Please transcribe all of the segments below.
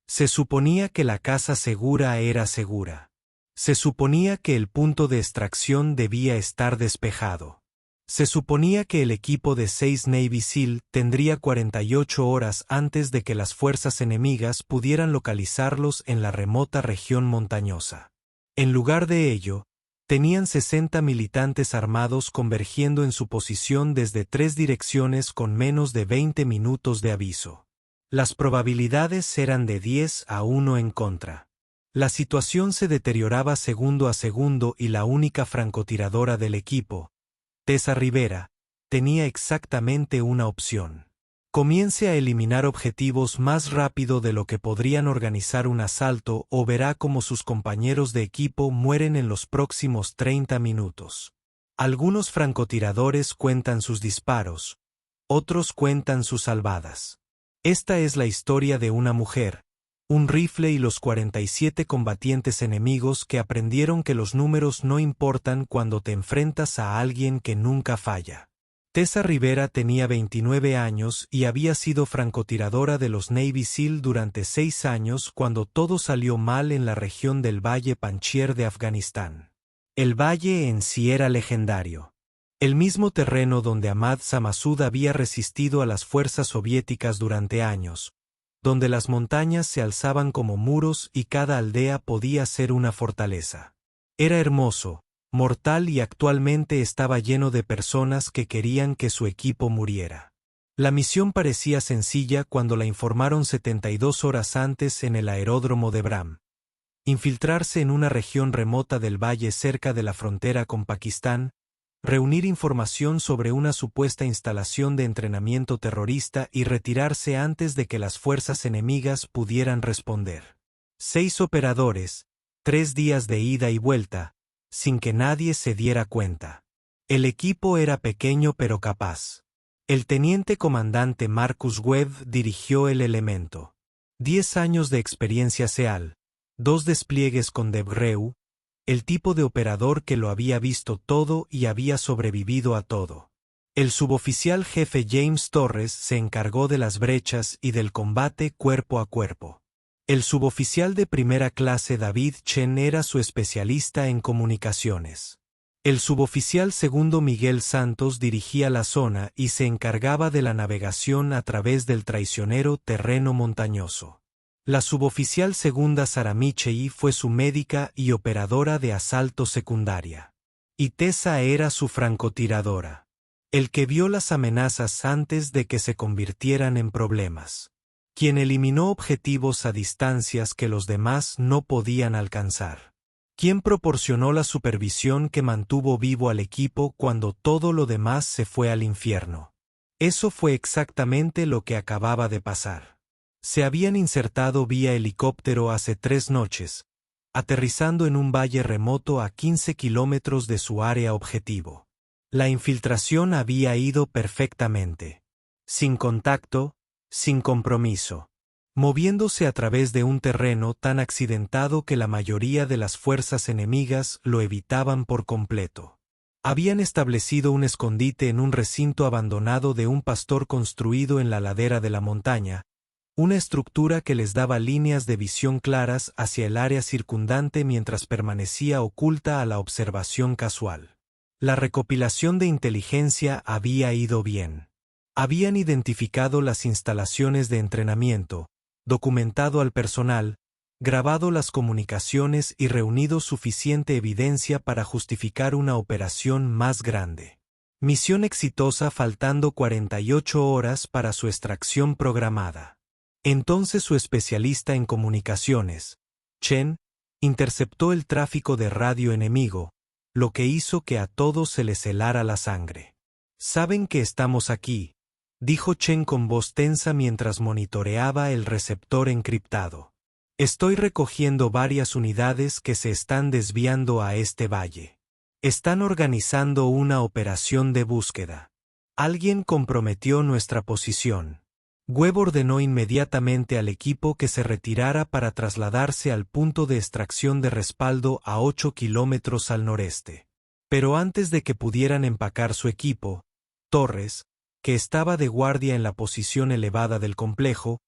Se suponía que la casa segura era segura. Se suponía que el punto de extracción debía estar despejado. Se suponía que el equipo de 6 Navy SEAL tendría 48 horas antes de que las fuerzas enemigas pudieran localizarlos en la remota región montañosa. En lugar de ello, tenían 60 militantes armados convergiendo en su posición desde 3 direcciones con menos de 20 minutos de aviso. Las probabilidades eran de 10 a 1 en contra. La situación se deterioraba segundo a segundo y la única francotiradora del equipo, Tessa Rivera, tenía exactamente una opción. Comience a eliminar objetivos más rápido de lo que podrían organizar un asalto o verá cómo sus compañeros de equipo mueren en los próximos 30 minutos. Algunos francotiradores cuentan sus disparos, otros cuentan sus salvadas. Esta es la historia de una mujer, un rifle y los 47 combatientes enemigos que aprendieron que los números no importan cuando te enfrentas a alguien que nunca falla. Tessa Rivera tenía 29 años y había sido francotiradora de los Navy SEAL durante 6 años cuando todo salió mal en la región del Valle Panjshir de Afganistán. El valle en sí era legendario. El mismo terreno donde Ahmad Shahmasud había resistido a las fuerzas soviéticas durante años, donde las montañas se alzaban como muros y cada aldea podía ser una fortaleza. Era hermoso, mortal y actualmente estaba lleno de personas que querían que su equipo muriera. La misión parecía sencilla cuando la informaron 72 horas antes en el aeródromo de Bram. Infiltrarse en una región remota del valle cerca de la frontera con Pakistán, reunir información sobre una supuesta instalación de entrenamiento terrorista y retirarse antes de que las fuerzas enemigas pudieran responder. 6 operadores, 3 días de ida y vuelta, sin que nadie se diera cuenta. El equipo era pequeño pero capaz. El teniente comandante Marcus Webb dirigió el elemento. 10 años de experiencia SEAL, 2 despliegues con DEBREU, el tipo de operador que lo había visto todo y había sobrevivido a todo. El suboficial jefe James Torres se encargó de las brechas y del combate cuerpo a cuerpo. El suboficial de primera clase David Chen era su especialista en comunicaciones. El suboficial segundo Miguel Santos dirigía la zona y se encargaba de la navegación a través del traicionero terreno montañoso. La suboficial segunda Sara Michei fue su médica y operadora de asalto secundaria. Y Tessa era su francotiradora. El que vio las amenazas antes de que se convirtieran en problemas. Quien eliminó objetivos a distancias que los demás no podían alcanzar. Quien proporcionó la supervisión que mantuvo vivo al equipo cuando todo lo demás se fue al infierno. Eso fue exactamente lo que acababa de pasar. Se habían insertado vía helicóptero hace 3 noches, aterrizando en un valle remoto a 15 kilómetros de su área objetivo. La infiltración había ido perfectamente. Sin contacto, sin compromiso. Moviéndose a través de un terreno tan accidentado que la mayoría de las fuerzas enemigas lo evitaban por completo. Habían establecido un escondite en un recinto abandonado de un pastor construido en la ladera de la montaña, una estructura que les daba líneas de visión claras hacia el área circundante mientras permanecía oculta a la observación casual. La recopilación de inteligencia había ido bien. Habían identificado las instalaciones de entrenamiento, documentado al personal, grabado las comunicaciones y reunido suficiente evidencia para justificar una operación más grande. Misión exitosa faltando 48 horas para su extracción programada. Entonces su especialista en comunicaciones, Chen, interceptó el tráfico de radio enemigo, lo que hizo que a todos se les helara la sangre. «Saben que estamos aquí», dijo Chen con voz tensa mientras monitoreaba el receptor encriptado. «Estoy recogiendo varias unidades que se están desviando a este valle. Están organizando una operación de búsqueda. Alguien comprometió nuestra posición». Webb ordenó inmediatamente al equipo que se retirara para trasladarse al punto de extracción de respaldo a 8 kilómetros al noreste. Pero antes de que pudieran empacar su equipo, Torres, que estaba de guardia en la posición elevada del complejo,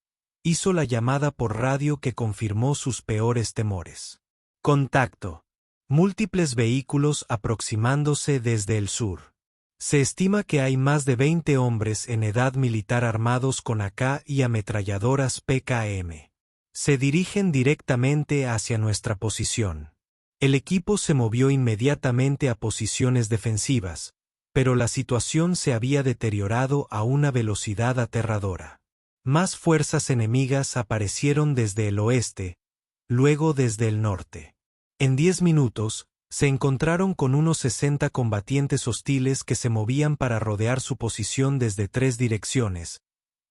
Hizo la llamada por radio que confirmó sus peores temores. Contacto. Múltiples vehículos aproximándose desde el sur. Se estima que hay más de 20 hombres en edad militar armados con AK y ametralladoras PKM. Se dirigen directamente hacia nuestra posición. El equipo se movió inmediatamente a posiciones defensivas, pero la situación se había deteriorado a una velocidad aterradora. Más fuerzas enemigas aparecieron desde el oeste, luego desde el norte. En 10 minutos, se encontraron con unos 60 combatientes hostiles que se movían para rodear su posición desde 3 direcciones,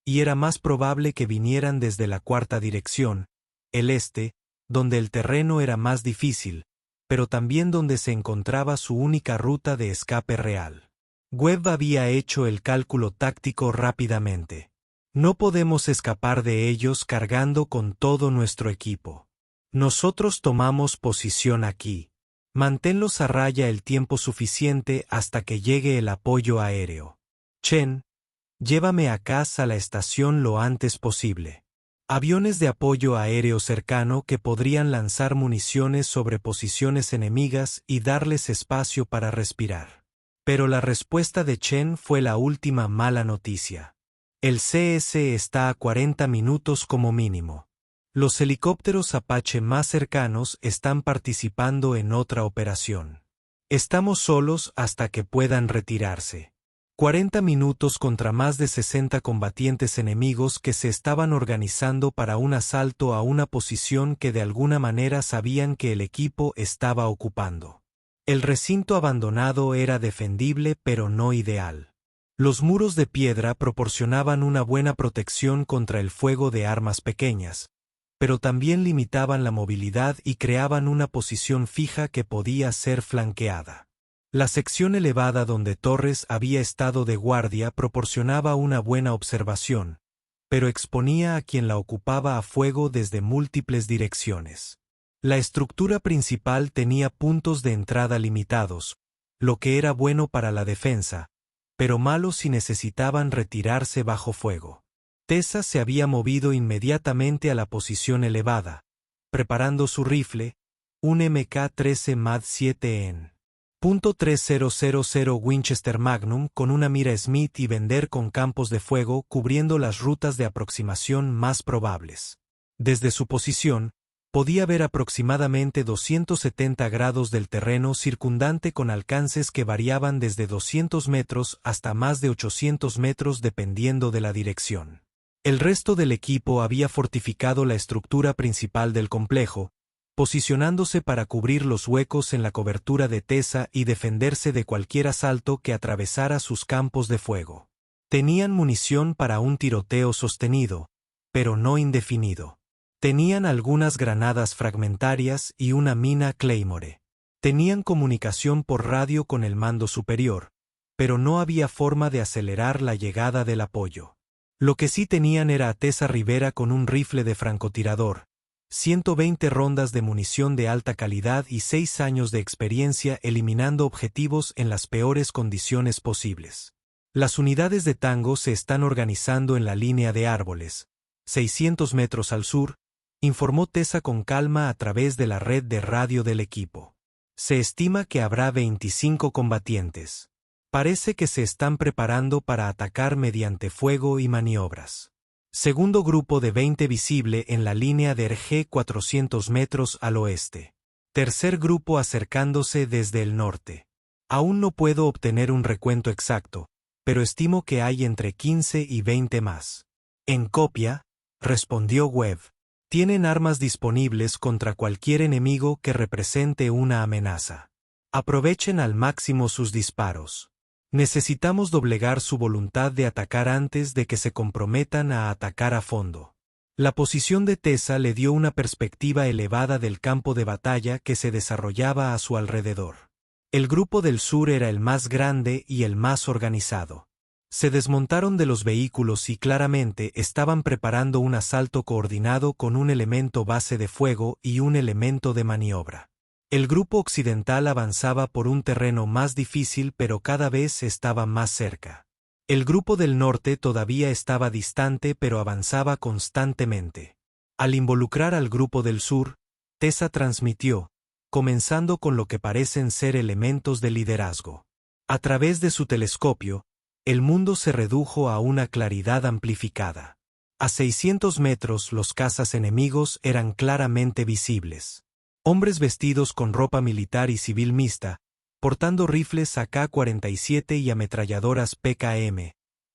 y era más probable que vinieran desde la cuarta dirección, el este, donde el terreno era más difícil, pero también donde se encontraba su única ruta de escape real. Webb había hecho el cálculo táctico rápidamente. No podemos escapar de ellos cargando con todo nuestro equipo. Nosotros tomamos posición aquí. Manténlos a raya el tiempo suficiente hasta que llegue el apoyo aéreo. Chen, llévame a casa a la estación lo antes posible. Aviones de apoyo aéreo cercano que podrían lanzar municiones sobre posiciones enemigas y darles espacio para respirar. Pero la respuesta de Chen fue la última mala noticia. El CS está a 40 minutos como mínimo. Los helicópteros Apache más cercanos están participando en otra operación. Estamos solos hasta que puedan retirarse. 40 minutos contra más de 60 combatientes enemigos que se estaban organizando para un asalto a una posición que de alguna manera sabían que el equipo estaba ocupando. El recinto abandonado era defendible pero no ideal. Los muros de piedra proporcionaban una buena protección contra el fuego de armas pequeñas, pero también limitaban la movilidad y creaban una posición fija que podía ser flanqueada. La sección elevada donde Torres había estado de guardia proporcionaba una buena observación, pero exponía a quien la ocupaba a fuego desde múltiples direcciones. La estructura principal tenía puntos de entrada limitados, lo que era bueno para la defensa, pero malo si necesitaban retirarse bajo fuego. Tessa se había movido inmediatamente a la posición elevada, preparando su rifle, un MK-13 MAD-7 en .3000 Winchester Magnum con una mira Smith y Bender con campos de fuego cubriendo las rutas de aproximación más probables. Desde su posición, podía ver aproximadamente 270 grados del terreno circundante con alcances que variaban desde 200 metros hasta más de 800 metros dependiendo de la dirección. El resto del equipo había fortificado la estructura principal del complejo, posicionándose para cubrir los huecos en la cobertura de Tessa y defenderse de cualquier asalto que atravesara sus campos de fuego. Tenían munición para un tiroteo sostenido, pero no indefinido. Tenían algunas granadas fragmentarias y una mina Claymore. Tenían comunicación por radio con el mando superior, pero no había forma de acelerar la llegada del apoyo. Lo que sí tenían era a Tessa Rivera con un rifle de francotirador, 120 rondas de munición de alta calidad y 6 años de experiencia eliminando objetivos en las peores condiciones posibles. Las unidades de Tango se están organizando en la línea de árboles, 600 metros al sur, informó Tessa con calma a través de la red de radio del equipo. Se estima que habrá 25 combatientes. Parece que se están preparando para atacar mediante fuego y maniobras. Segundo grupo de 20 visible en la línea de RG 400 metros al oeste. Tercer grupo acercándose desde el norte. Aún no puedo obtener un recuento exacto, pero estimo que hay entre 15 y 20 más. En copia, respondió Webb. Tienen armas disponibles contra cualquier enemigo que represente una amenaza. Aprovechen al máximo sus disparos. Necesitamos doblegar su voluntad de atacar antes de que se comprometan a atacar a fondo. La posición de Tessa le dio una perspectiva elevada del campo de batalla que se desarrollaba a su alrededor. El grupo del sur era el más grande y el más organizado. Se desmontaron de los vehículos y claramente estaban preparando un asalto coordinado con un elemento base de fuego y un elemento de maniobra. El grupo occidental avanzaba por un terreno más difícil pero cada vez estaba más cerca. El grupo del norte todavía estaba distante pero avanzaba constantemente. Al involucrar al grupo del sur, Tessa transmitió, comenzando con lo que parecen ser elementos de liderazgo. A través de su telescopio, el mundo se redujo a una claridad amplificada. A 600 metros los cazas enemigos eran claramente visibles. Hombres vestidos con ropa militar y civil mixta, portando rifles AK-47 y ametralladoras PKM,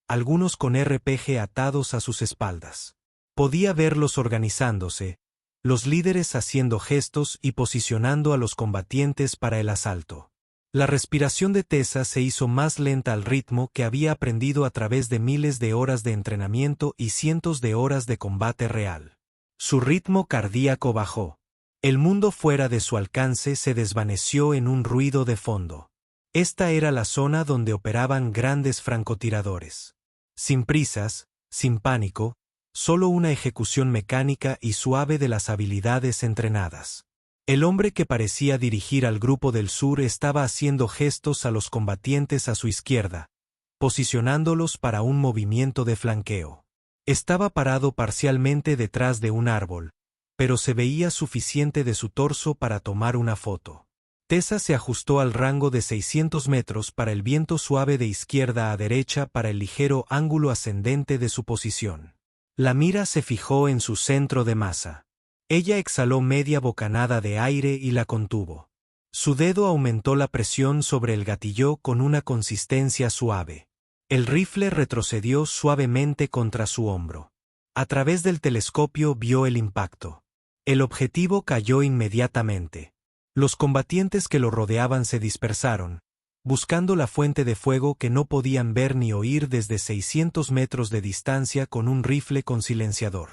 algunos con RPG atados a sus espaldas. Podía verlos organizándose, los líderes haciendo gestos y posicionando a los combatientes para el asalto. La respiración de Tessa se hizo más lenta al ritmo que había aprendido a través de miles de horas de entrenamiento y cientos de horas de combate real. Su ritmo cardíaco bajó. El mundo fuera de su alcance se desvaneció en un ruido de fondo. Esta era la zona donde operaban grandes francotiradores. Sin prisas, sin pánico, solo una ejecución mecánica y suave de las habilidades entrenadas. El hombre que parecía dirigir al grupo del sur estaba haciendo gestos a los combatientes a su izquierda, posicionándolos para un movimiento de flanqueo. Estaba parado parcialmente detrás de un árbol, pero se veía suficiente de su torso para tomar una foto. Tessa se ajustó al rango de 600 metros para el viento suave de izquierda a derecha para el ligero ángulo ascendente de su posición. La mira se fijó en su centro de masa. Ella exhaló media bocanada de aire y la contuvo. Su dedo aumentó la presión sobre el gatillo con una consistencia suave. El rifle retrocedió suavemente contra su hombro. A través del telescopio vio el impacto. El objetivo cayó inmediatamente. Los combatientes que lo rodeaban se dispersaron, buscando la fuente de fuego que no podían ver ni oír desde 600 metros de distancia con un rifle con silenciador.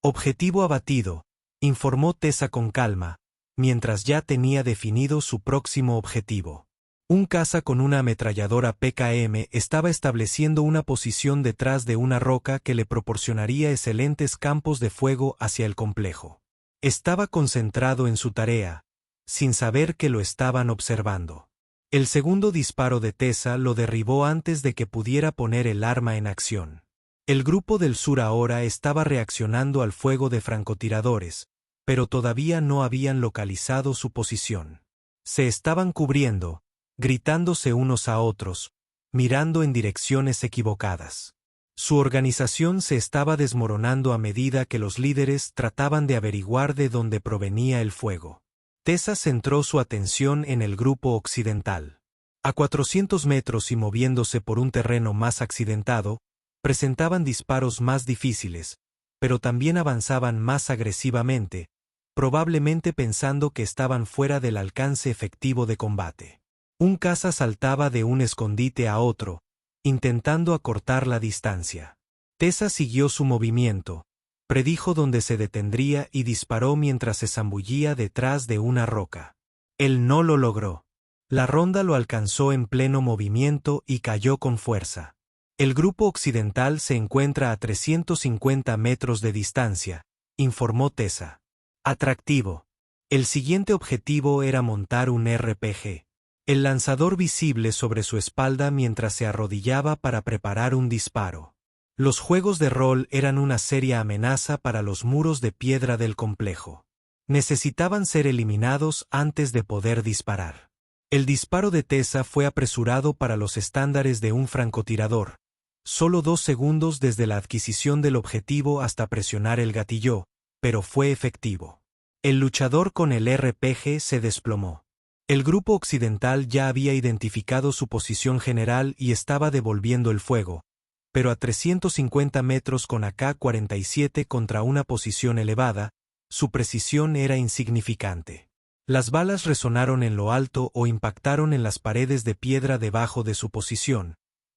Objetivo abatido, informó Tessa con calma, mientras ya tenía definido su próximo objetivo. Un caza con una ametralladora PKM estaba estableciendo una posición detrás de una roca que le proporcionaría excelentes campos de fuego hacia el complejo. Estaba concentrado en su tarea, sin saber que lo estaban observando. El segundo disparo de Tessa lo derribó antes de que pudiera poner el arma en acción. El grupo del sur ahora estaba reaccionando al fuego de francotiradores, pero todavía no habían localizado su posición. Se estaban cubriendo, gritándose unos a otros, mirando en direcciones equivocadas. Su organización se estaba desmoronando a medida que los líderes trataban de averiguar de dónde provenía el fuego. Tessa centró su atención en el grupo occidental. A 400 metros y moviéndose por un terreno más accidentado, presentaban disparos más difíciles, pero también avanzaban más agresivamente, probablemente pensando que estaban fuera del alcance efectivo de combate. Un caza saltaba de un escondite a otro, intentando acortar la distancia. Tessa siguió su movimiento, predijo dónde se detendría y disparó mientras se zambullía detrás de una roca. Él no lo logró. La ronda lo alcanzó en pleno movimiento y cayó con fuerza. El grupo occidental se encuentra a 350 metros de distancia, informó Tessa. Atractivo. El siguiente objetivo era montar un RPG. El lanzador visible sobre su espalda mientras se arrodillaba para preparar un disparo. Los juegos de rol eran una seria amenaza para los muros de piedra del complejo. Necesitaban ser eliminados antes de poder disparar. El disparo de Tessa fue apresurado para los estándares de un francotirador, solo 2 segundos desde la adquisición del objetivo hasta presionar el gatillo, pero fue efectivo. El luchador con el RPG se desplomó. El grupo occidental ya había identificado su posición general y estaba devolviendo el fuego, pero a 350 metros con AK-47 contra una posición elevada, su precisión era insignificante. Las balas resonaron en lo alto o impactaron en las paredes de piedra debajo de su posición,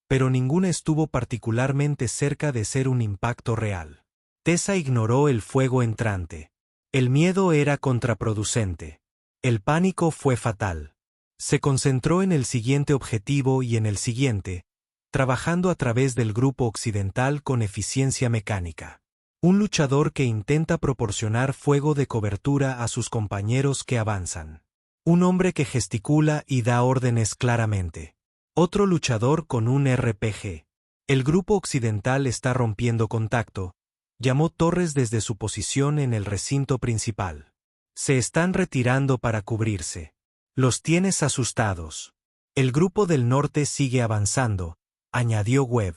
pero ninguna estuvo particularmente cerca de ser un impacto real. Tessa ignoró el fuego entrante. El miedo era contraproducente. El pánico fue fatal. Se concentró en el siguiente objetivo y en el siguiente, trabajando a través del grupo occidental con eficiencia mecánica. Un luchador que intenta proporcionar fuego de cobertura a sus compañeros que avanzan. Un hombre que gesticula y da órdenes claramente. Otro luchador con un RPG. El grupo occidental está rompiendo contacto, llamó Torres desde su posición en el recinto principal. Se están retirando para cubrirse. Los tienes asustados. El grupo del norte sigue avanzando, añadió Webb.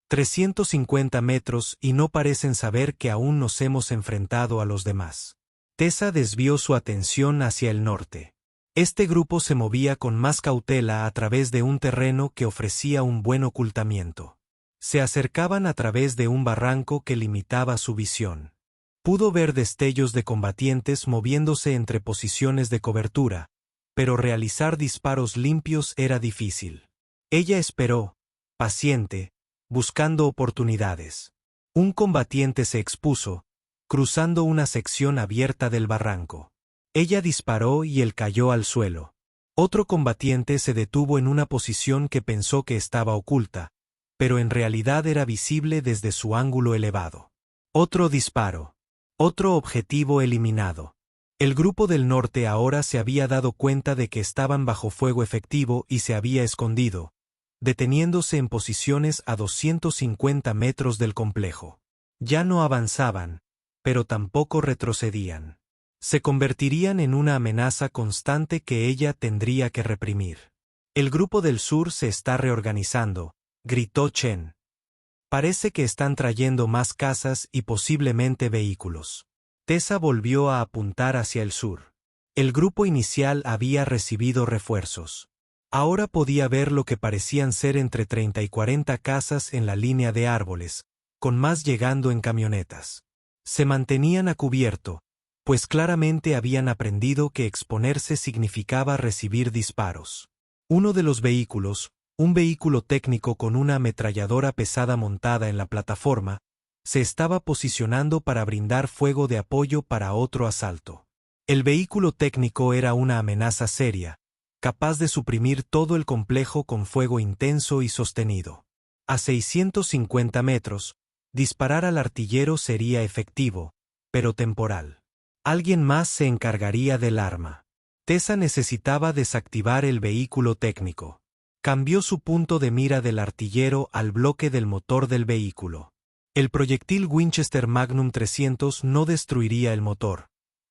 350 metros y no parecen saber que aún nos hemos enfrentado a los demás. Tessa desvió su atención hacia el norte. Este grupo se movía con más cautela a través de un terreno que ofrecía un buen ocultamiento. Se acercaban a través de un barranco que limitaba su visión. Pudo ver destellos de combatientes moviéndose entre posiciones de cobertura, pero realizar disparos limpios era difícil. Ella esperó, paciente, buscando oportunidades. Un combatiente se expuso, cruzando una sección abierta del barranco. Ella disparó y él cayó al suelo. Otro combatiente se detuvo en una posición que pensó que estaba oculta, pero en realidad era visible desde su ángulo elevado. Otro disparo. Otro objetivo eliminado. El grupo del norte ahora se había dado cuenta de que estaban bajo fuego efectivo y se había escondido, deteniéndose en posiciones a 250 metros del complejo. Ya no avanzaban, pero tampoco retrocedían. Se convertirían en una amenaza constante que ella tendría que reprimir. El grupo del sur se está reorganizando, gritó Chen. Parece que están trayendo más casas y posiblemente vehículos. Tessa volvió a apuntar hacia el sur. El grupo inicial había recibido refuerzos. Ahora podía ver lo que parecían ser entre 30 y 40 casas en la línea de árboles, con más llegando en camionetas. Se mantenían a cubierto, pues claramente habían aprendido que exponerse significaba recibir disparos. Uno de los vehículos, un vehículo técnico con una ametralladora pesada montada en la plataforma, se estaba posicionando para brindar fuego de apoyo para otro asalto. El vehículo técnico era una amenaza seria, capaz de suprimir todo el complejo con fuego intenso y sostenido. A 650 metros, disparar al artillero sería efectivo, pero temporal. Alguien más se encargaría del arma. Tessa necesitaba desactivar el vehículo técnico. Cambió su punto de mira del artillero al bloque del motor del vehículo. El proyectil Winchester Magnum 300 no destruiría el motor,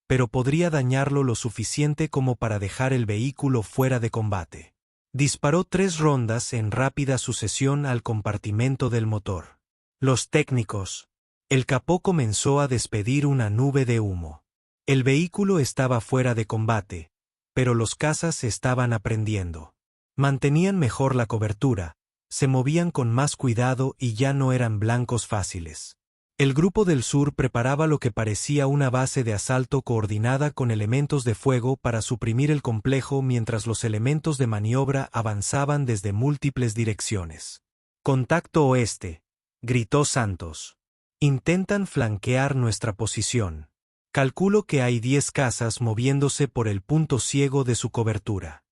pero podría dañarlo lo suficiente como para dejar el vehículo fuera de combate. Disparó 3 rondas en rápida sucesión al compartimento del motor. Los técnicos. El capó comenzó a despedir una nube de humo. El vehículo estaba fuera de combate, pero los cazas estaban aprendiendo. Mantenían mejor la cobertura, se movían con más cuidado y ya no eran blancos fáciles. El grupo del sur preparaba lo que parecía una base de asalto coordinada con elementos de fuego para suprimir el complejo mientras los elementos de maniobra avanzaban desde múltiples direcciones. «Contacto oeste», gritó Santos. «Intentan flanquear nuestra posición. Calculo que hay 10 cazas moviéndose por el punto ciego de su cobertura».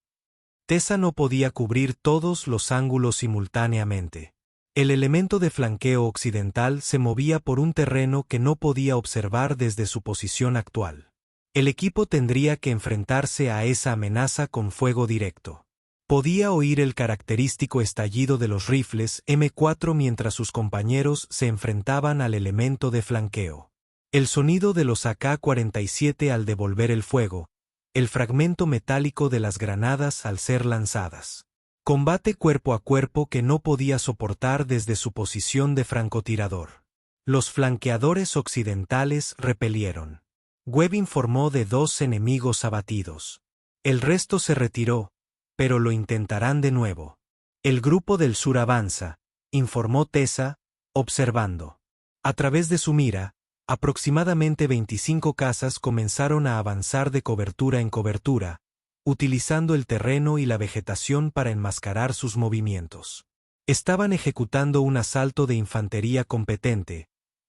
Tessa no podía cubrir todos los ángulos simultáneamente. El elemento de flanqueo occidental se movía por un terreno que no podía observar desde su posición actual. El equipo tendría que enfrentarse a esa amenaza con fuego directo. Podía oír el característico estallido de los rifles M4 mientras sus compañeros se enfrentaban al elemento de flanqueo. El sonido de los AK-47 al devolver el fuego, el fragmento metálico de las granadas al ser lanzadas. Combate cuerpo a cuerpo que no podía soportar desde su posición de francotirador. Los flanqueadores occidentales repelieron. Webb informó de 2 enemigos abatidos. El resto se retiró, pero lo intentarán de nuevo. El grupo del sur avanza, informó Tessa, observando. A través de su mira, aproximadamente 25 cazas comenzaron a avanzar de cobertura en cobertura, utilizando el terreno y la vegetación para enmascarar sus movimientos. Estaban ejecutando un asalto de infantería competente,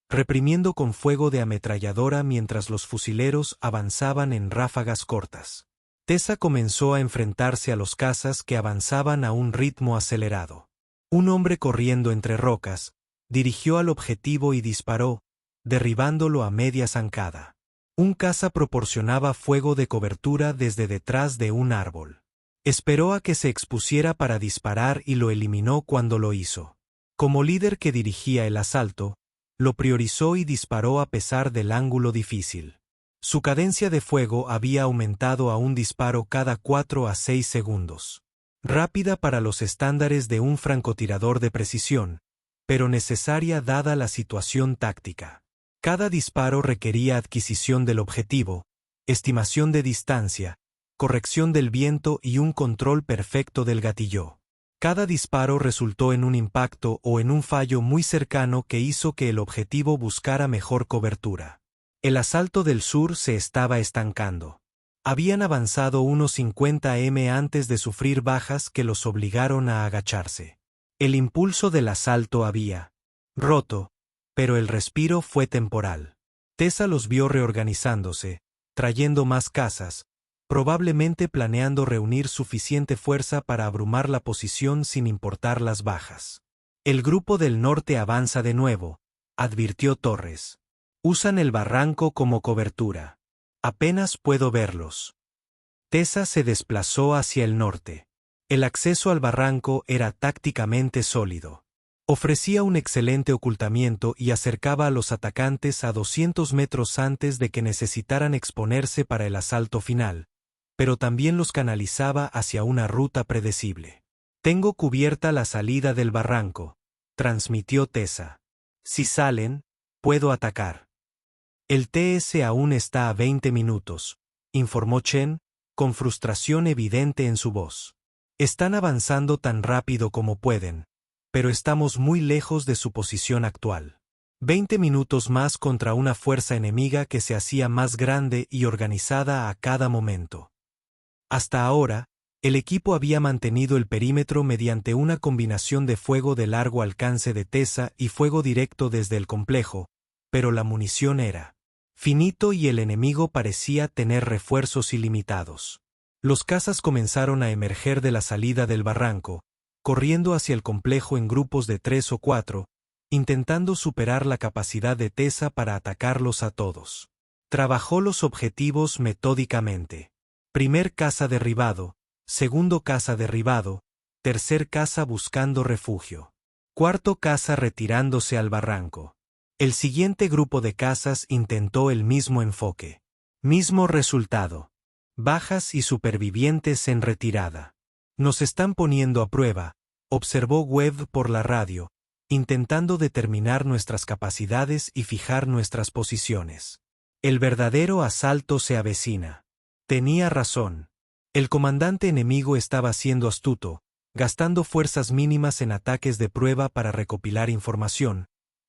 reprimiendo con fuego de ametralladora mientras los fusileros avanzaban en ráfagas cortas. Tessa comenzó a enfrentarse a los cazas que avanzaban a un ritmo acelerado. Un hombre corriendo entre rocas, dirigió al objetivo y disparó, derribándolo a media zancada. Un caza proporcionaba fuego de cobertura desde detrás de un árbol. Esperó a que se expusiera para disparar y lo eliminó cuando lo hizo. Como líder que dirigía el asalto, lo priorizó y disparó a pesar del ángulo difícil. Su cadencia de fuego había aumentado a un disparo cada 4 a 6 segundos. Rápida para los estándares de un francotirador de precisión, pero necesaria dada la situación táctica. Cada disparo requería adquisición del objetivo, estimación de distancia, corrección del viento y un control perfecto del gatillo. Cada disparo resultó en un impacto o en un fallo muy cercano que hizo que el objetivo buscara mejor cobertura. El asalto del sur se estaba estancando. Habían avanzado unos 50 m antes de sufrir bajas que los obligaron a agacharse. El impulso del asalto había roto, pero el respiro fue temporal. Tessa los vio reorganizándose, trayendo más casas, probablemente planeando reunir suficiente fuerza para abrumar la posición sin importar las bajas. El grupo del norte avanza de nuevo, advirtió Torres. Usan el barranco como cobertura. Apenas puedo verlos. Tessa se desplazó hacia el norte. El acceso al barranco era tácticamente sólido. Ofrecía un excelente ocultamiento y acercaba a los atacantes a 200 metros antes de que necesitaran exponerse para el asalto final, pero también los canalizaba hacia una ruta predecible. Tengo cubierta la salida del barranco, transmitió Tessa. Si salen, puedo atacar. El TS aún está a 20 minutos, informó Chen, con frustración evidente en su voz. Están avanzando tan rápido como pueden, pero estamos muy lejos de su posición actual. 20 minutos más contra una fuerza enemiga que se hacía más grande y organizada a cada momento. Hasta ahora, el equipo había mantenido el perímetro mediante una combinación de fuego de largo alcance de Tessa y fuego directo desde el complejo, pero la munición era finito y el enemigo parecía tener refuerzos ilimitados. Los cazas comenzaron a emerger de la salida del barranco, corriendo hacia el complejo en grupos de 3 o 4, intentando superar la capacidad de Tessa para atacarlos a todos. Trabajó los objetivos metódicamente. Primer caza derribado, segundo caza derribado, tercer caza buscando refugio. Cuarto caza retirándose al barranco. El siguiente grupo de cazas intentó el mismo enfoque. Mismo resultado. Bajas y supervivientes en retirada. Nos están poniendo a prueba, observó Webb por la radio, intentando determinar nuestras capacidades y fijar nuestras posiciones. El verdadero asalto se avecina. Tenía razón. El comandante enemigo estaba siendo astuto, gastando fuerzas mínimas en ataques de prueba para recopilar información,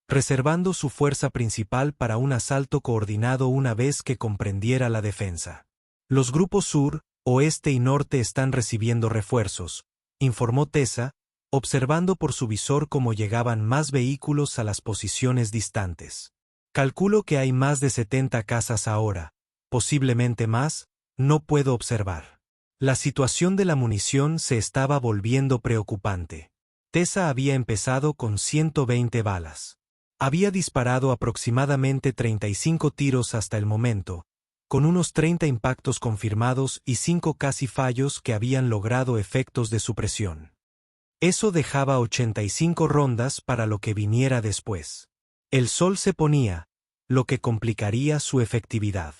reservando su fuerza principal para un asalto coordinado una vez que comprendiera la defensa. Los grupos sur, oeste y norte están recibiendo refuerzos, informó Tessa, observando por su visor cómo llegaban más vehículos a las posiciones distantes. Calculo que hay más de 70 cazas ahora, posiblemente más, no puedo observar. La situación de la munición se estaba volviendo preocupante. Tessa había empezado con 120 balas. Había disparado aproximadamente 35 tiros hasta el momento, con unos 30 impactos confirmados y 5 casi fallos que habían logrado efectos de supresión. Eso dejaba 85 rondas para lo que viniera después. El sol se ponía, lo que complicaría su efectividad.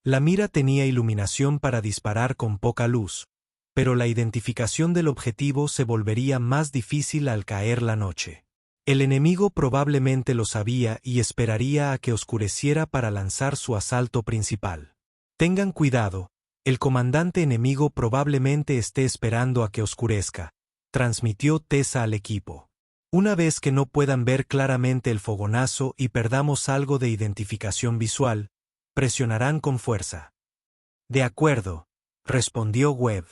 La mira tenía iluminación para disparar con poca luz, pero la identificación del objetivo se volvería más difícil al caer la noche. El enemigo probablemente lo sabía y esperaría a que oscureciera para lanzar su asalto principal. Tengan cuidado, el comandante enemigo probablemente esté esperando a que oscurezca, transmitió Tessa al equipo. Una vez que no puedan ver claramente el fogonazo y perdamos algo de identificación visual, presionarán con fuerza. De acuerdo, respondió Webb.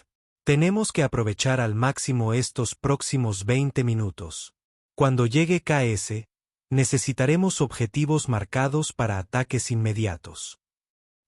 Tenemos que aprovechar al máximo estos próximos 20 minutos. Cuando llegue KS, necesitaremos objetivos marcados para ataques inmediatos.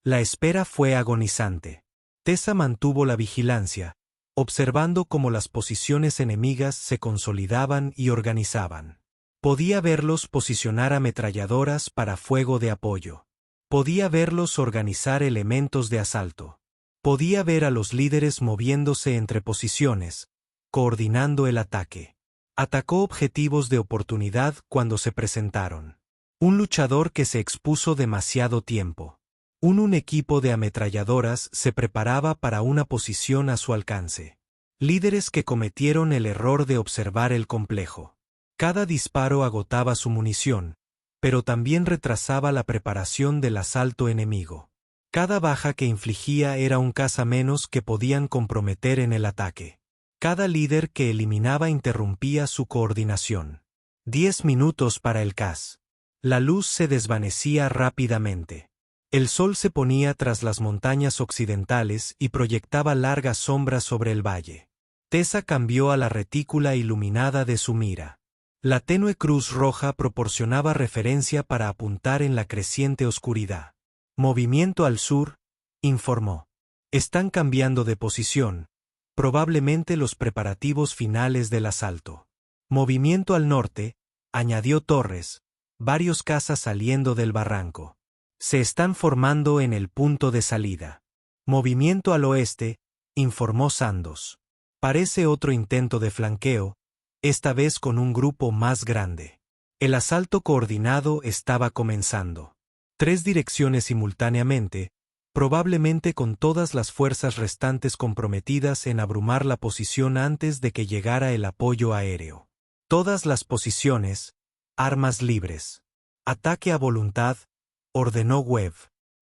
La espera fue agonizante. Tessa mantuvo la vigilancia, observando cómo las posiciones enemigas se consolidaban y organizaban. Podía verlos posicionar ametralladoras para fuego de apoyo. Podía verlos organizar elementos de asalto. Podía ver a los líderes moviéndose entre posiciones, coordinando el ataque. Atacó objetivos de oportunidad cuando se presentaron. Un luchador que se expuso demasiado tiempo. Un equipo de ametralladoras se preparaba para una posición a su alcance. Líderes que cometieron el error de observar el complejo. Cada disparo agotaba su munición, pero también retrasaba la preparación del asalto enemigo. Cada baja que infligía era un caza menos que podían comprometer en el ataque. Cada líder que eliminaba interrumpía su coordinación. 10 minutos para el CAS. La luz se desvanecía rápidamente. El sol se ponía tras las montañas occidentales y proyectaba largas sombras sobre el valle. Tessa cambió a la retícula iluminada de su mira. La tenue cruz roja proporcionaba referencia para apuntar en la creciente oscuridad. Movimiento al sur, informó. Están cambiando de posición, probablemente los preparativos finales del asalto. Movimiento al norte, añadió Torres, varios cazas saliendo del barranco. Se están formando en el punto de salida. Movimiento al oeste, informó Sandos. Parece otro intento de flanqueo, esta vez con un grupo más grande. El asalto coordinado estaba comenzando. 3 direcciones simultáneamente, probablemente con todas las fuerzas restantes comprometidas en abrumar la posición antes de que llegara el apoyo aéreo. Todas las posiciones, armas libres. Ataque a voluntad, ordenó Webb.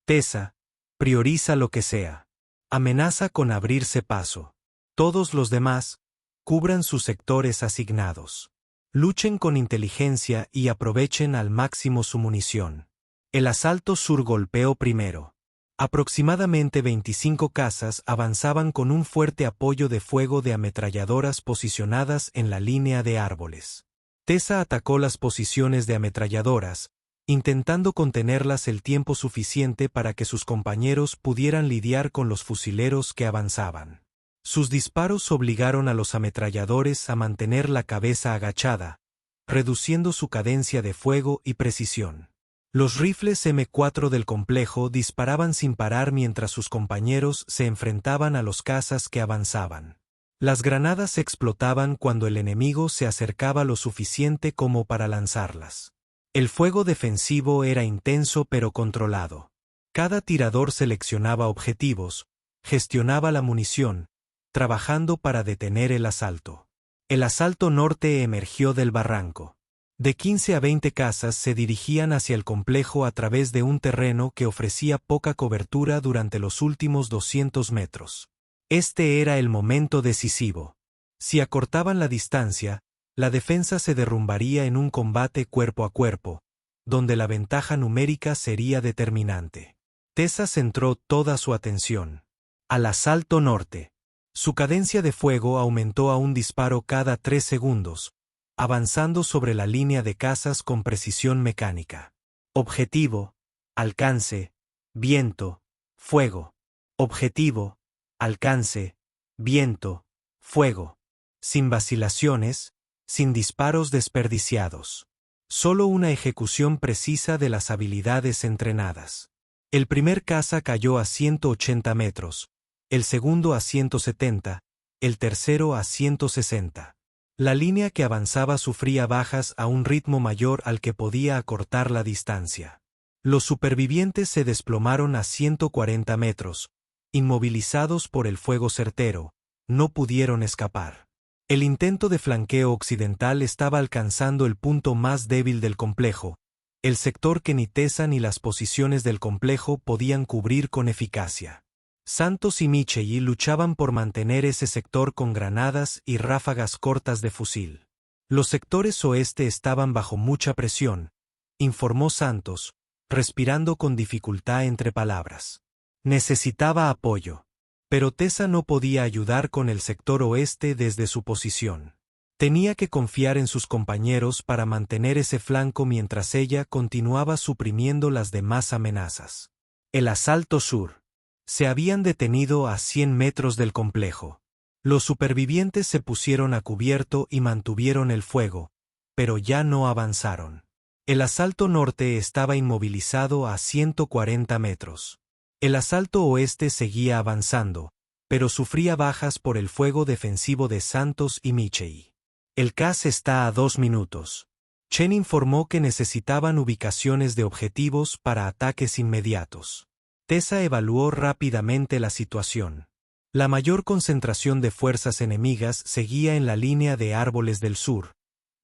Tessa, prioriza lo que sea. Amenaza con abrirse paso. Todos los demás, cubran sus sectores asignados. Luchen con inteligencia y aprovechen al máximo su munición. El asalto sur golpeó primero. Aproximadamente 25 cazas avanzaban con un fuerte apoyo de fuego de ametralladoras posicionadas en la línea de árboles. Tessa atacó las posiciones de ametralladoras, intentando contenerlas el tiempo suficiente para que sus compañeros pudieran lidiar con los fusileros que avanzaban. Sus disparos obligaron a los ametralladores a mantener la cabeza agachada, reduciendo su cadencia de fuego y precisión. Los rifles M4 del complejo disparaban sin parar mientras sus compañeros se enfrentaban a los cazas que avanzaban. Las granadas explotaban cuando el enemigo se acercaba lo suficiente como para lanzarlas. El fuego defensivo era intenso pero controlado. Cada tirador seleccionaba objetivos, gestionaba la munición, trabajando para detener el asalto. El asalto norte emergió del barranco. De 15 a 20 cazas se dirigían hacia el complejo a través de un terreno que ofrecía poca cobertura durante los últimos 200 metros. Este era el momento decisivo. Si acortaban la distancia, la defensa se derrumbaría en un combate cuerpo a cuerpo, donde la ventaja numérica sería determinante. Tessa centró toda su atención al asalto norte. Su cadencia de fuego aumentó a un disparo cada 3 segundos, avanzando sobre la línea de cazas con precisión mecánica. Objetivo, alcance, viento, fuego. Objetivo, alcance, viento, fuego. Sin vacilaciones, sin disparos desperdiciados. Solo una ejecución precisa de las habilidades entrenadas. El primer caza cayó a 180 metros, el segundo a 170, el tercero a 160. La línea que avanzaba sufría bajas a un ritmo mayor al que podía acortar la distancia. Los supervivientes se desplomaron a 140 metros, inmovilizados por el fuego certero, no pudieron escapar. El intento de flanqueo occidental estaba alcanzando el punto más débil del complejo, el sector que ni Tessa ni las posiciones del complejo podían cubrir con eficacia. Santos y Micheli luchaban por mantener ese sector con granadas y ráfagas cortas de fusil. Los sectores oeste estaban bajo mucha presión, informó Santos, respirando con dificultad entre palabras. Necesitaba apoyo. Pero Tessa no podía ayudar con el sector oeste desde su posición. Tenía que confiar en sus compañeros para mantener ese flanco mientras ella continuaba suprimiendo las demás amenazas. El asalto sur. Se habían detenido a 100 metros del complejo. Los supervivientes se pusieron a cubierto y mantuvieron el fuego, pero ya no avanzaron. El asalto norte estaba inmovilizado a 140 metros. El asalto oeste seguía avanzando, pero sufría bajas por el fuego defensivo de Santos y Micheli. El CAS está a 2 minutos. Chen informó que necesitaban ubicaciones de objetivos para ataques inmediatos. Tessa evaluó rápidamente la situación. La mayor concentración de fuerzas enemigas seguía en la línea de árboles del sur,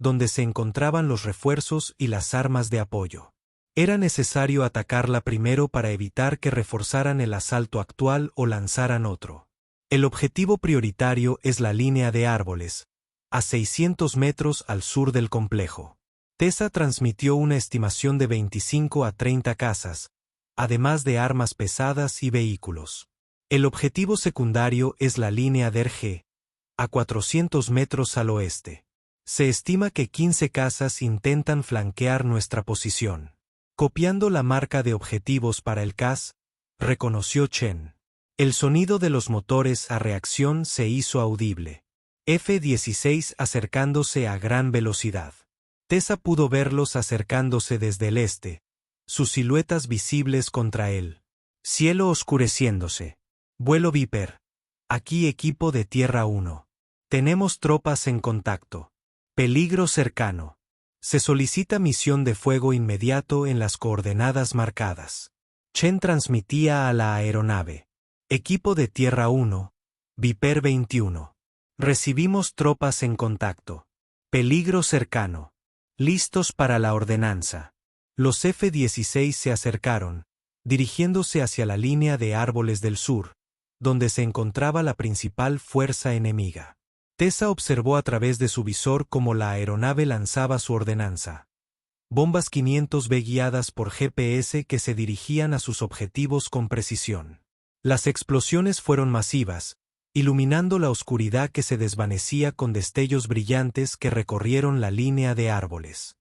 donde se encontraban los refuerzos y las armas de apoyo. Era necesario atacarla primero para evitar que reforzaran el asalto actual o lanzaran otro. El objetivo prioritario es la línea de árboles, a 600 metros al sur del complejo. Tessa transmitió una estimación de 25 a 30 cazas, además de armas pesadas y vehículos. El objetivo secundario es la línea DERG, a 400 metros al oeste. Se estima que 15 cazas intentan flanquear nuestra posición. Copiando la marca de objetivos para el CAS, reconoció Chen. El sonido de los motores a reacción se hizo audible. F-16 acercándose a gran velocidad. Tessa pudo verlos acercándose desde el este, sus siluetas visibles contra él. Cielo oscureciéndose. Vuelo Viper. Aquí equipo de Tierra 1. Tenemos tropas en contacto. Peligro cercano. Se solicita misión de fuego inmediato en las coordenadas marcadas. Chen transmitía a la aeronave. Equipo de Tierra 1, Viper 21. Recibimos tropas en contacto. Peligro cercano. Listos para la ordenanza. Los F-16 se acercaron, dirigiéndose hacia la línea de árboles del sur, donde se encontraba la principal fuerza enemiga. Tessa observó a través de su visor cómo la aeronave lanzaba su ordenanza. Bombas 500B guiadas por GPS que se dirigían a sus objetivos con precisión. Las explosiones fueron masivas, iluminando la oscuridad que se desvanecía con destellos brillantes que recorrieron la línea de árboles.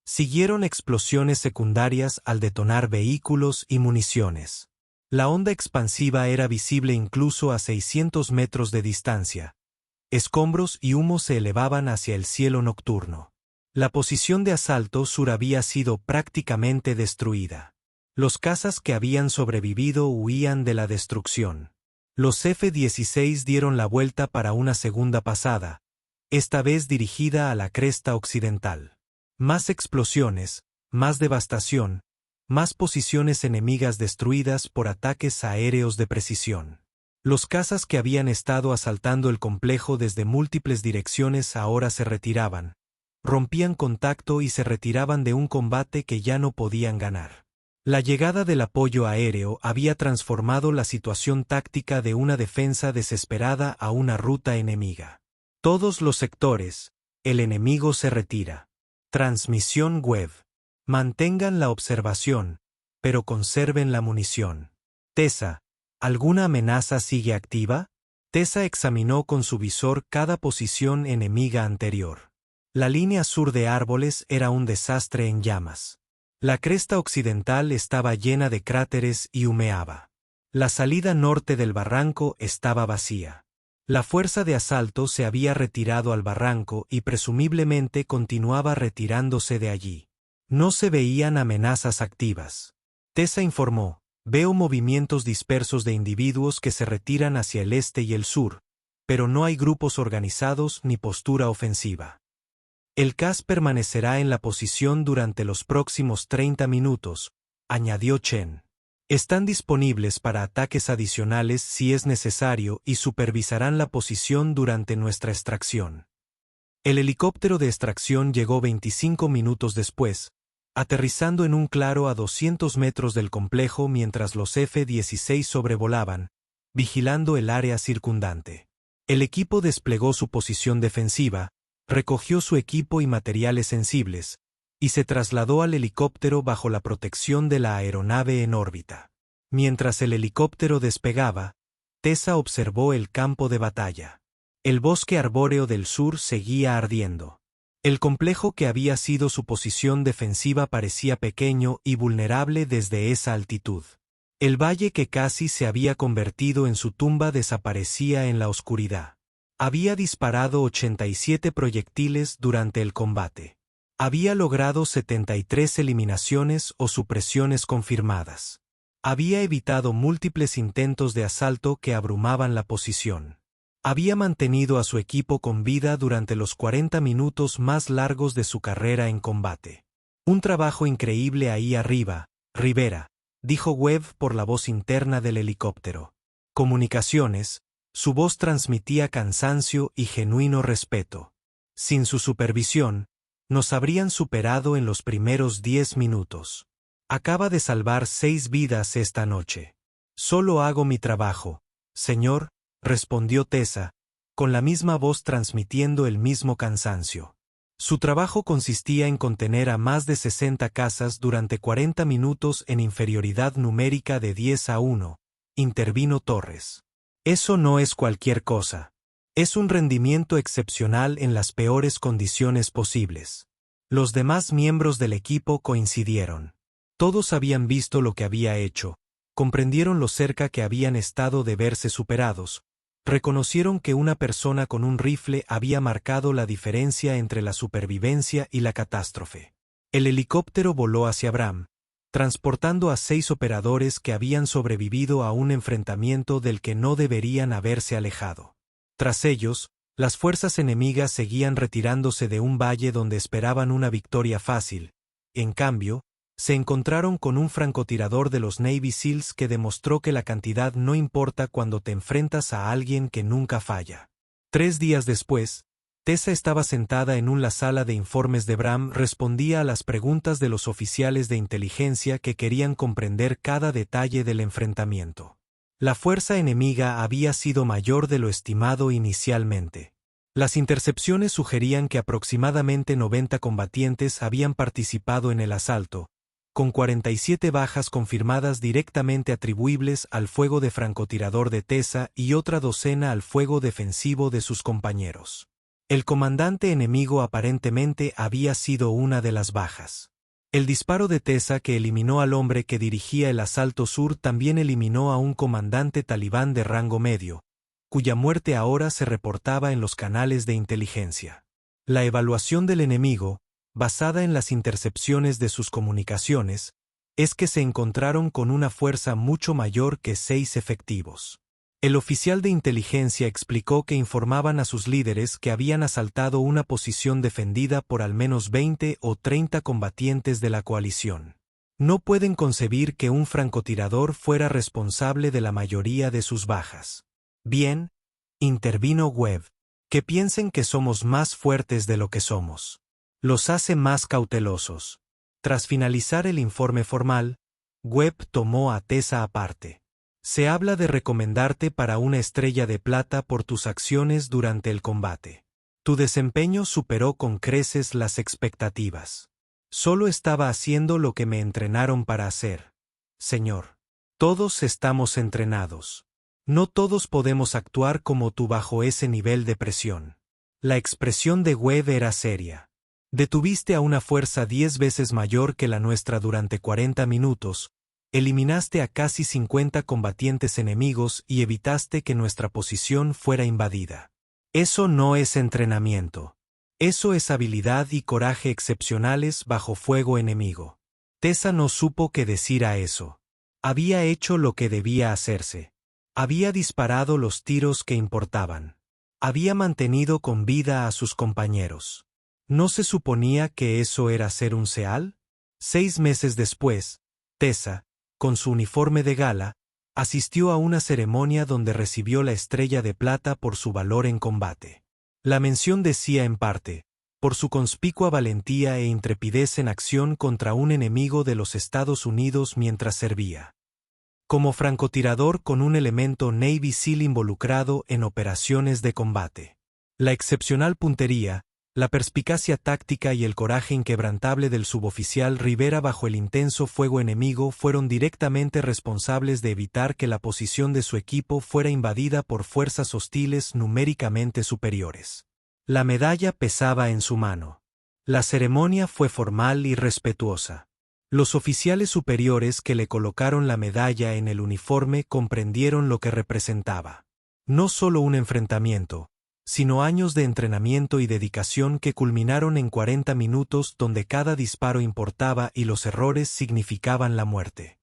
Siguieron explosiones secundarias al detonar vehículos y municiones. La onda expansiva era visible incluso a 600 metros de distancia. Escombros y humo se elevaban hacia el cielo nocturno. La posición de asalto sur había sido prácticamente destruida. Los cazas que habían sobrevivido huían de la destrucción. Los F-16 dieron la vuelta para una segunda pasada, esta vez dirigida a la cresta occidental. Más explosiones, más devastación, más posiciones enemigas destruidas por ataques aéreos de precisión. Los cazas que habían estado asaltando el complejo desde múltiples direcciones ahora se retiraban, rompían contacto y se retiraban de un combate que ya no podían ganar. La llegada del apoyo aéreo había transformado la situación táctica de una defensa desesperada a una ruta enemiga. Todos los sectores, el enemigo se retira. Transmisión web. Mantengan la observación, pero conserven la munición. Tessa, ¿alguna amenaza sigue activa? Tessa examinó con su visor cada posición enemiga anterior. La línea sur de árboles era un desastre en llamas. La cresta occidental estaba llena de cráteres y humeaba. La salida norte del barranco estaba vacía. La fuerza de asalto se había retirado al barranco y presumiblemente continuaba retirándose de allí. No se veían amenazas activas. Tessa informó, veo movimientos dispersos de individuos que se retiran hacia el este y el sur, pero no hay grupos organizados ni postura ofensiva. El CAS permanecerá en la posición durante los próximos 30 minutos, añadió Chen. Están disponibles para ataques adicionales si es necesario y supervisarán la posición durante nuestra extracción. El helicóptero de extracción llegó 25 minutos después, aterrizando en un claro a 200 metros del complejo mientras los F-16 sobrevolaban, vigilando el área circundante. El equipo desplegó su posición defensiva, recogió su equipo y materiales sensibles, y se trasladó al helicóptero bajo la protección de la aeronave en órbita. Mientras el helicóptero despegaba, Tessa observó el campo de batalla. El bosque arbóreo del sur seguía ardiendo. El complejo que había sido su posición defensiva parecía pequeño y vulnerable desde esa altitud. El valle que casi se había convertido en su tumba desaparecía en la oscuridad. Había disparado 87 proyectiles durante el combate. Había logrado 73 eliminaciones o supresiones confirmadas. Había evitado múltiples intentos de asalto que abrumaban la posición. Había mantenido a su equipo con vida durante los 40 minutos más largos de su carrera en combate. Un trabajo increíble ahí arriba, Rivera, dijo Webb por la voz interna del helicóptero. Comunicaciones, su voz transmitía cansancio y genuino respeto. Sin su supervisión, nos habrían superado en los primeros 10 minutos. Acaba de salvar 6 vidas esta noche. Solo hago mi trabajo, señor, respondió Tessa, con la misma voz transmitiendo el mismo cansancio. Su trabajo consistía en contener a más de 60 casas durante 40 minutos en inferioridad numérica de 10-1, intervino Torres. Eso no es cualquier cosa. Es un rendimiento excepcional en las peores condiciones posibles. Los demás miembros del equipo coincidieron. Todos habían visto lo que había hecho, comprendieron lo cerca que habían estado de verse superados, reconocieron que una persona con un rifle había marcado la diferencia entre la supervivencia y la catástrofe. El helicóptero voló hacia Bram, transportando a 6 operadores que habían sobrevivido a un enfrentamiento del que no deberían haberse alejado. Tras ellos, las fuerzas enemigas seguían retirándose de un valle donde esperaban una victoria fácil. En cambio, se encontraron con un francotirador de los Navy SEALs que demostró que la cantidad no importa cuando te enfrentas a alguien que nunca falla. 3 días después, Tessa estaba sentada en la sala de informes de Bram, respondía a las preguntas de los oficiales de inteligencia que querían comprender cada detalle del enfrentamiento. La fuerza enemiga había sido mayor de lo estimado inicialmente. Las intercepciones sugerían que aproximadamente 90 combatientes habían participado en el asalto, con 47 bajas confirmadas directamente atribuibles al fuego de francotirador de Tessa y otra docena al fuego defensivo de sus compañeros. El comandante enemigo aparentemente había sido una de las bajas. El disparo de Tessa que eliminó al hombre que dirigía el asalto sur también eliminó a un comandante talibán de rango medio, cuya muerte ahora se reportaba en los canales de inteligencia. La evaluación del enemigo, basada en las intercepciones de sus comunicaciones, es que se encontraron con una fuerza mucho mayor que 6 efectivos. El oficial de inteligencia explicó que informaban a sus líderes que habían asaltado una posición defendida por al menos 20 o 30 combatientes de la coalición. No pueden concebir que un francotirador fuera responsable de la mayoría de sus bajas. Bien, intervino Webb, que piensen que somos más fuertes de lo que somos. Los hace más cautelosos. Tras finalizar el informe formal, Webb tomó a Tessa aparte. Se habla de recomendarte para una estrella de plata por tus acciones durante el combate. Tu desempeño superó con creces las expectativas. Solo estaba haciendo lo que me entrenaron para hacer. Señor. Todos estamos entrenados. No todos podemos actuar como tú bajo ese nivel de presión. La expresión de Webb era seria. Detuviste a una fuerza 10 veces mayor que la nuestra durante 40 minutos, eliminaste a casi 50 combatientes enemigos y evitaste que nuestra posición fuera invadida. Eso no es entrenamiento. Eso es habilidad y coraje excepcionales bajo fuego enemigo. Tessa no supo qué decir a eso. Había hecho lo que debía hacerse. Había disparado los tiros que importaban. Había mantenido con vida a sus compañeros. ¿No se suponía que eso era ser un SEAL? 6 meses después, Tessa, con su uniforme de gala, asistió a una ceremonia donde recibió la estrella de plata por su valor en combate. La mención decía en parte, por su conspicua valentía e intrepidez en acción contra un enemigo de los Estados Unidos mientras servía como francotirador con un elemento Navy SEAL involucrado en operaciones de combate. La excepcional puntería, la perspicacia táctica y el coraje inquebrantable del suboficial Rivera bajo el intenso fuego enemigo fueron directamente responsables de evitar que la posición de su equipo fuera invadida por fuerzas hostiles numéricamente superiores. La medalla pesaba en su mano. La ceremonia fue formal y respetuosa. Los oficiales superiores que le colocaron la medalla en el uniforme comprendieron lo que representaba. No solo un enfrentamiento, sino años de entrenamiento y dedicación que culminaron en 40 minutos donde cada disparo importaba y los errores significaban la muerte.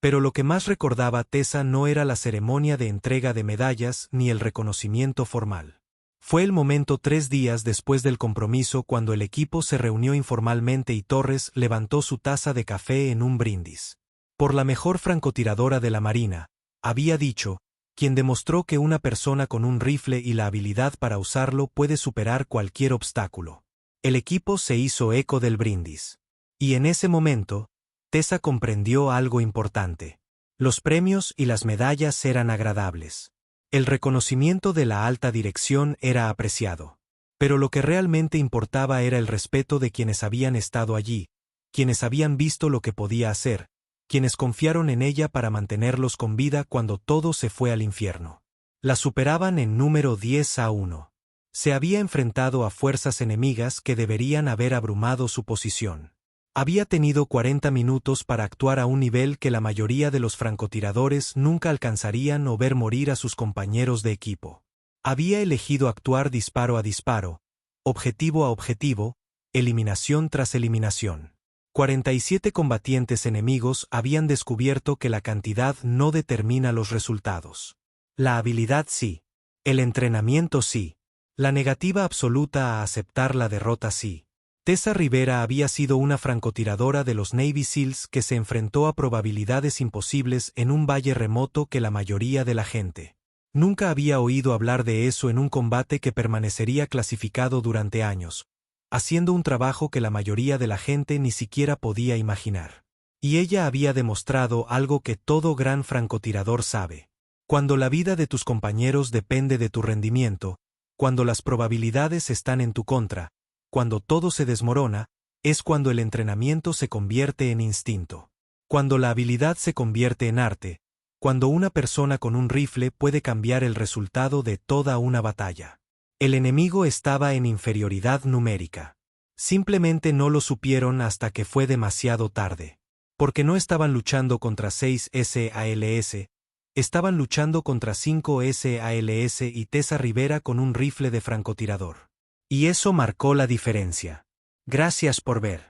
Pero lo que más recordaba Tessa no era la ceremonia de entrega de medallas ni el reconocimiento formal. Fue el momento 3 días después del compromiso cuando el equipo se reunió informalmente y Torres levantó su taza de café en un brindis. Por la mejor francotiradora de la Marina, había dicho, quien demostró que una persona con un rifle y la habilidad para usarlo puede superar cualquier obstáculo. El equipo se hizo eco del brindis. Y en ese momento, Tessa comprendió algo importante. Los premios y las medallas eran agradables. El reconocimiento de la alta dirección era apreciado. Pero lo que realmente importaba era el respeto de quienes habían estado allí, quienes habían visto lo que podía hacer, quienes confiaron en ella para mantenerlos con vida cuando todo se fue al infierno. La superaban en número 10-1. Se había enfrentado a fuerzas enemigas que deberían haber abrumado su posición. Había tenido 40 minutos para actuar a un nivel que la mayoría de los francotiradores nunca alcanzarían o ver morir a sus compañeros de equipo. Había elegido actuar disparo a disparo, objetivo a objetivo, eliminación tras eliminación. 47 combatientes enemigos habían descubierto que la cantidad no determina los resultados. La habilidad sí. El entrenamiento sí. La negativa absoluta a aceptar la derrota sí. Tessa Rivera había sido una francotiradora de los Navy SEALs que se enfrentó a probabilidades imposibles en un valle remoto que la mayoría de la gente nunca había oído hablar de eso en un combate que permanecería clasificado durante años, haciendo un trabajo que la mayoría de la gente ni siquiera podía imaginar. Y ella había demostrado algo que todo gran francotirador sabe. Cuando la vida de tus compañeros depende de tu rendimiento, cuando las probabilidades están en tu contra, cuando todo se desmorona, es cuando el entrenamiento se convierte en instinto. Cuando la habilidad se convierte en arte, cuando una persona con un rifle puede cambiar el resultado de toda una batalla. El enemigo estaba en inferioridad numérica. Simplemente no lo supieron hasta que fue demasiado tarde. Porque no estaban luchando contra 6 SALS, estaban luchando contra 5 SALS y Tessa Rivera con un rifle de francotirador. Y eso marcó la diferencia. Gracias por ver.